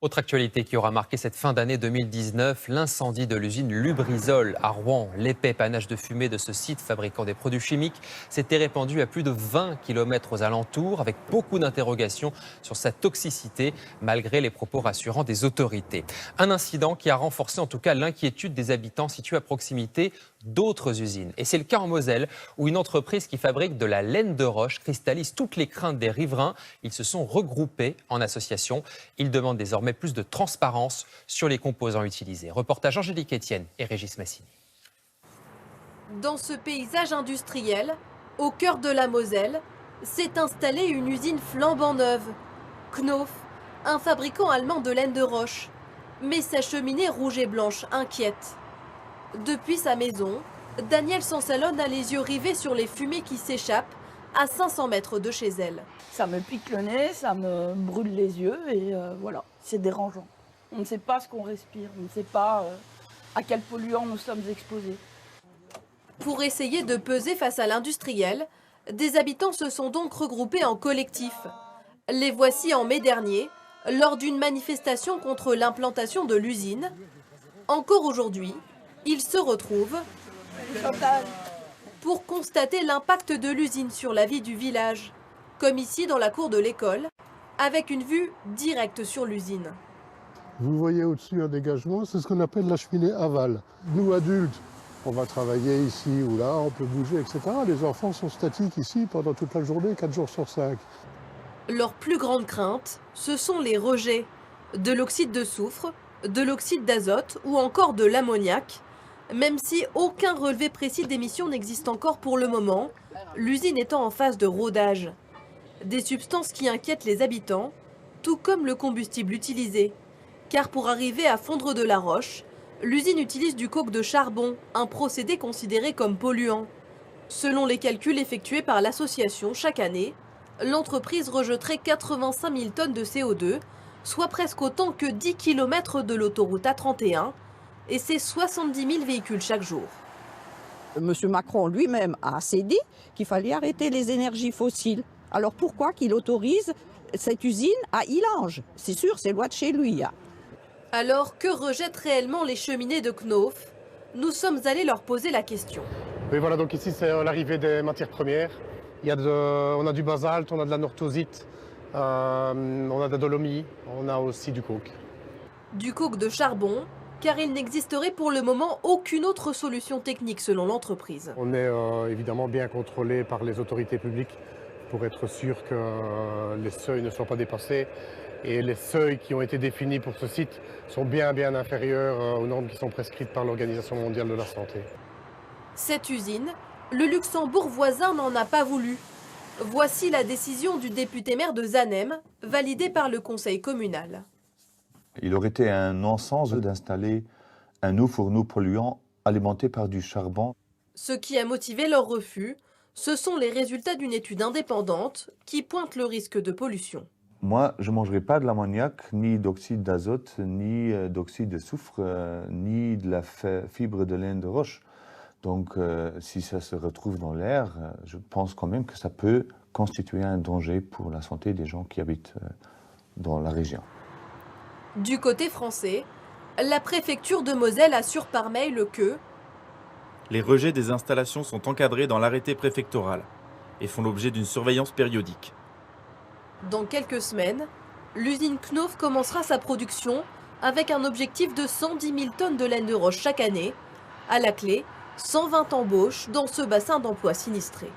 Autre actualité qui aura marqué cette fin d'année 2019, l'incendie de l'usine Lubrizol à Rouen. L'épais panache de fumée de ce site fabriquant des produits chimiques s'était répandu à plus de 20 km aux alentours, avec beaucoup d'interrogations sur sa toxicité, malgré les propos rassurants des autorités. Un incident qui a renforcé en tout cas l'inquiétude des habitants situés à proximité d'autres usines. Et c'est le cas en Moselle, où une entreprise qui fabrique de la laine de roche cristallise toutes les craintes des riverains. Ils se sont regroupés en association. Ils demandent désormais plus de transparence sur les composants utilisés. Reportage Angélique Etienne et Régis Massini. Dans ce paysage industriel, au cœur de la Moselle, s'est installée une usine flambant neuve. Knauf, un fabricant allemand de laine de roche. Mais sa cheminée rouge et blanche inquiète. Depuis sa maison, Danielle Sansalone a les yeux rivés sur les fumées qui s'échappent à 500 mètres de chez elle. Ça me pique le nez, ça me brûle les yeux et voilà, c'est dérangeant. On ne sait pas ce qu'on respire, on ne sait pas à quel polluant nous sommes exposés. Pour essayer de peser face à l'industriel, des habitants se sont donc regroupés en collectif. Les voici en mai dernier, lors d'une manifestation contre l'implantation de l'usine. Encore aujourd'hui, ils se retrouvent pour constater l'impact de l'usine sur la vie du village, comme ici dans la cour de l'école, avec une vue directe sur l'usine. Vous voyez au-dessus un dégagement, c'est ce qu'on appelle la cheminée aval. Nous adultes, on va travailler ici ou là, on peut bouger, etc. Les enfants sont statiques ici pendant toute la journée, 4 jours sur 5. Leur plus grande crainte, ce sont les rejets, de l'oxyde de soufre, de l'oxyde d'azote ou encore de l'ammoniac. Même si aucun relevé précis d'émissions n'existe encore pour le moment, l'usine étant en phase de rodage. Des substances qui inquiètent les habitants, tout comme le combustible utilisé. Car pour arriver à fondre de la roche, l'usine utilise du coke de charbon, un procédé considéré comme polluant. Selon les calculs effectués par l'association chaque année, l'entreprise rejetterait 85 000 tonnes de CO2, soit presque autant que 10 km de l'autoroute A31, et c'est 70 000 véhicules chaque jour. Monsieur Macron lui-même a assez dit qu'il fallait arrêter les énergies fossiles. Alors pourquoi qu'il autorise cette usine à Illange? C'est sûr, c'est loin de chez lui. Alors que rejettent réellement les cheminées de Knauf? Nous sommes allés leur poser la question. Oui, voilà, donc ici c'est l'arrivée des matières premières. On a du basalte, on a de la northosite, on a de la dolomie, on a aussi du coke. Du coke de charbon, car il n'existerait pour le moment aucune autre solution technique selon l'entreprise. On est évidemment bien contrôlé par les autorités publiques pour être sûr que les seuils ne soient pas dépassés. Et les seuils qui ont été définis pour ce site sont bien inférieurs aux normes qui sont prescrites par l'Organisation mondiale de la santé. Cette usine, le Luxembourg voisin n'en a pas voulu. Voici la décision du député maire de Zanem, validée par le conseil communal. Il aurait été un non-sens d'installer un nouveau fourneau polluant alimenté par du charbon. Ce qui a motivé leur refus, ce sont les résultats d'une étude indépendante qui pointe le risque de pollution. Moi, je ne mangerai pas de l'ammoniac, ni d'oxyde d'azote, ni d'oxyde de soufre, ni de la fibre de laine de roche. Donc, si ça se retrouve dans l'air, je pense quand même que ça peut constituer un danger pour la santé des gens qui habitent dans la région. Du côté français, la préfecture de Moselle assure par mail que les rejets des installations sont encadrés dans l'arrêté préfectoral et font l'objet d'une surveillance périodique. Dans quelques semaines, l'usine Knauf commencera sa production avec un objectif de 110 000 tonnes de laine de roche chaque année. À la clé, 120 embauches dans ce bassin d'emploi sinistré.